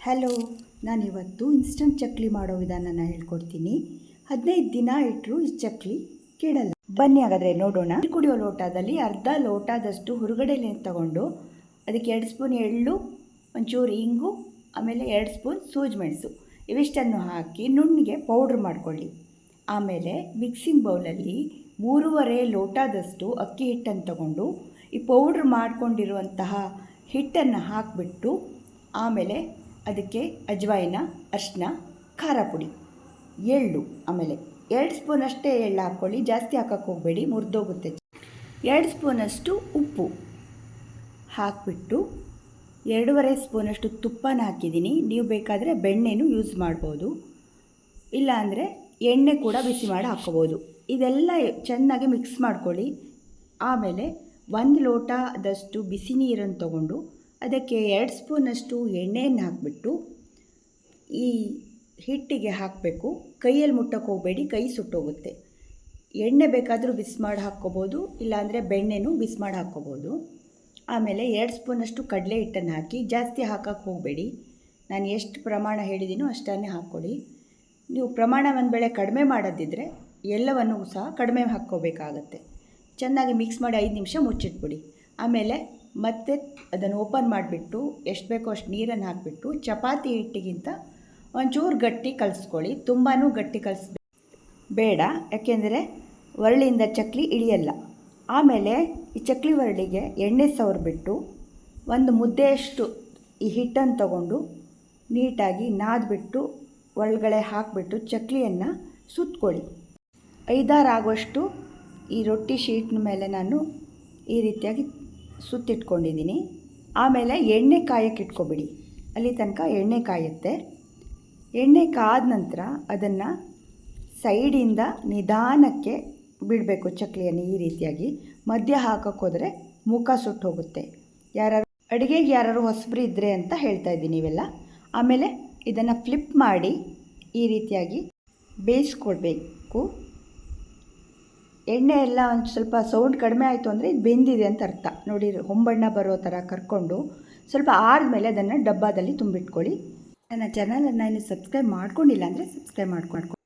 Hello, ನಾನಿವತ್ತು instant chakli ಮಾಡೋ ವಿಧಾನನ ಹೇಳ್ಕೊಡ್ತೀನಿ. 15 ದಿನ ಇಟ್ಟರು ಈ ಚಕ್ಲಿ ಕೆಡಲ್ಲ. ಬನ್ನಿ ಹಾಗಾದರೆ ನೋಡೋಣ. ನೀರು ಕುಡಿಯೋ ಲೋಟದಲ್ಲಿ ಅರ್ಧ ಲೋಟದಷ್ಟು ಹೊರಗಡೆ ತಗೊಂಡು ಅದಕ್ಕೆ 2 ಸ್ಪೂನ್ ಎಳ್ಳು, ಒಂಚೂರು ಇಂಗು, ಆಮೇಲೆ 2 ಸ್ಪೂನ್ ಸೂಜಿ ಮೆಣಸು ಇವಿಷ್ಟನ್ನು ಹಾಕಿ ನುಣ್ಣಗೆ ಪೌಡ್ರ್ ಮಾಡ್ಕೊಳ್ಳಿ. ಆಮೇಲೆ ಮಿಕ್ಸಿಂಗ್ ಬೌಲಲ್ಲಿ 3.5 ಲೋಟದಷ್ಟು ಅಕ್ಕಿ ಹಿಟ್ಟನ್ನು ತಗೊಂಡು ಈ ಪೌಡ್ರ್ ಮಾಡ್ಕೊಂಡಿರುವಂತಹ ಹಿಟ್ಟನ್ನು ಹಾಕಿಬಿಟ್ಟು ಆಮೇಲೆ ಅದಕ್ಕೆ ಅಜ್ವಾಯಿನ, ಅರಿಶಿನ, ಖಾರ ಪುಡಿ, ಎಳ್ಳು, ಆಮೇಲೆ 2 ಸ್ಪೂನಷ್ಟೇ ಎಳ್ಳು ಹಾಕ್ಕೊಳ್ಳಿ, ಜಾಸ್ತಿ ಹಾಕಕ್ಕೆ ಹೋಗಬೇಡಿ, ಮುರಿದೋಗುತ್ತೆ. 2 ಸ್ಪೂನಷ್ಟು ಉಪ್ಪು ಹಾಕಿಬಿಟ್ಟು 2.5 ಸ್ಪೂನಷ್ಟು ತುಪ್ಪನ ಹಾಕಿದ್ದೀನಿ. ನೀವು ಬೇಕಾದರೆ ಬೆಣ್ಣೆನೂ ಯೂಸ್ ಮಾಡ್ಬೋದು, ಇಲ್ಲಾಂದರೆ ಎಣ್ಣೆ ಕೂಡ ಬಿಸಿ ಮಾಡಿ ಹಾಕ್ಕೋಬೋದು. ಇದೆಲ್ಲ ಚೆನ್ನಾಗಿ ಮಿಕ್ಸ್ ಮಾಡ್ಕೊಳ್ಳಿ. ಆಮೇಲೆ 1 ಲೋಟದಷ್ಟು ಬಿಸಿ ನೀರನ್ನು ತಗೊಂಡು ಅದಕ್ಕೆ 2 ಸ್ಪೂನಷ್ಟು ಎಣ್ಣೆಯನ್ನು ಹಾಕಿಬಿಟ್ಟು ಈ ಹಿಟ್ಟಿಗೆ ಹಾಕಬೇಕು. ಕೈಯಲ್ಲಿ ಮುಟ್ಟಕ್ಕೆ ಹೋಗಬೇಡಿ, ಕೈ ಸುಟ್ಟೋಗುತ್ತೆ. ಎಣ್ಣೆ ಬೇಕಾದರೂ ಬಿಸಿ ಮಾಡಿ ಹಾಕ್ಕೋಬೋದು, ಇಲ್ಲಾಂದರೆ ಬೆಣ್ಣೆನೂ ಬಿಸಿ ಮಾಡಿ ಹಾಕ್ಕೋಬೋದು. ಆಮೇಲೆ 2 ಸ್ಪೂನಷ್ಟು ಕಡಲೆ ಹಿಟ್ಟನ್ನು ಹಾಕಿ, ಜಾಸ್ತಿ ಹಾಕಕ್ಕೆ ಹೋಗಬೇಡಿ. ನಾನು ಎಷ್ಟು ಪ್ರಮಾಣ ಹೇಳಿದ್ದೀನೋ ಅಷ್ಟನ್ನೇ ಹಾಕ್ಕೊಳ್ಳಿ. ನೀವು ಪ್ರಮಾಣ ಒಂದು ವೇಳೆ ಕಡಿಮೆ ಮಾಡೋದಿದ್ದರೆ ಎಲ್ಲವನ್ನೂ ಸಹ ಕಡಿಮೆ ಹಾಕ್ಕೋಬೇಕಾಗತ್ತೆ. ಚೆನ್ನಾಗಿ ಮಿಕ್ಸ್ ಮಾಡಿ 5 ನಿಮಿಷ ಮುಚ್ಚಿಟ್ಬಿಡಿ. ಆಮೇಲೆ ಮತ್ತೆ ಅದನ್ನು ಓಪನ್ ಮಾಡಿಬಿಟ್ಟು ಎಷ್ಟು ಬೇಕೋ ಅಷ್ಟು ನೀರನ್ನು ಹಾಕಿಬಿಟ್ಟು ಚಪಾತಿ ಹಿಟ್ಟಿಗಿಂತ ಒಂಚೂರು ಗಟ್ಟಿ ಕಲಿಸ್ಕೊಳ್ಳಿ. ತುಂಬಾ ಗಟ್ಟಿ ಬೇಡ, ಯಾಕೆಂದರೆ ಒರಳಿಂದ ಚಕ್ಲಿ ಇಳಿಯಲ್ಲ. ಆಮೇಲೆ ಈ ಚಕ್ಲಿ ಒರಳಿಗೆ ಎಣ್ಣೆ ಸವರ್ಬಿಟ್ಟು ಒಂದು ಮುದ್ದೆಯಷ್ಟು ಈ ಹಿಟ್ಟನ್ನು ತಗೊಂಡು ನೀಟಾಗಿ ನಾದ್ಬಿಟ್ಟು ಒಳಗಡೆ ಹಾಕಿಬಿಟ್ಟು ಚಕ್ಲಿಯನ್ನು ಸುತ್ಕೊಳ್ಳಿ. 5-6 ಆಗುವಷ್ಟು ಈ ರೊಟ್ಟಿ ಶೀಟ್ನ ಮೇಲೆ ನಾನು ಈ ರೀತಿಯಾಗಿ ಸುತ್ತಿಟ್ಕೊಂಡಿದ್ದೀನಿ. ಆಮೇಲೆ ಎಣ್ಣೆ ಕಾಯಕ್ಕೆ ಇಟ್ಕೊಬಿಡಿ. ಅಲ್ಲಿ ತನಕ ಎಣ್ಣೆ ಕಾಯುತ್ತೆ. ಎಣ್ಣೆ ಕಾದ ನಂತರ ಅದನ್ನು ಸೈಡಿಂದ ನಿಧಾನಕ್ಕೆ ಬಿಡಬೇಕು ಚಕ್ಲಿಯನ್ನು. ಈ ರೀತಿಯಾಗಿ ಮಧ್ಯ ಹಾಕಕ್ಕೆ ಹೋದರೆ ಮುಖ ಸುಟ್ಟು ಹೋಗುತ್ತೆ. ಅಡುಗೆಗೆ ಯಾರು ಹೊಸಬ್ರು ಇದ್ದರೆ ಅಂತ ಹೇಳ್ತಾ ಇದ್ದೀನಿ ಇವೆಲ್ಲ. ಆಮೇಲೆ ಇದನ್ನು ಫ್ಲಿಪ್ ಮಾಡಿ ಈ ರೀತಿಯಾಗಿ ಬೇಯಿಸ್ಕೊಳ್ಬೇಕು. ಎಣ್ಣೆ ಎಲ್ಲ ಒಂದು ಸ್ವಲ್ಪ ಸೌಂಡ್ ಕಡಿಮೆ ಆಯಿತು ಅಂದರೆ ಇದು ಬೆಂದಿದೆ ಅಂತ ಅರ್ಥ. ನೋಡಿ, ಹೊಂಬಣ್ಣ ಬರೋ ಥರ ಕರ್ಕೊಂಡು ಸ್ವಲ್ಪ ಆದಮೇಲೆ ಅದನ್ನು ಡಬ್ಬದಲ್ಲಿ ತುಂಬಿಟ್ಕೊಳ್ಳಿ. ನನ್ನ ಚಾನಲನ್ನು ಇನ್ನು ಸಬ್ಸ್ಕ್ರೈಬ್ ಮಾಡ್ಕೊಂಡಿಲ್ಲ ಅಂದರೆ ಸಬ್ಸ್ಕ್ರೈಬ್ ಮಾಡ್ಕೊಂಡು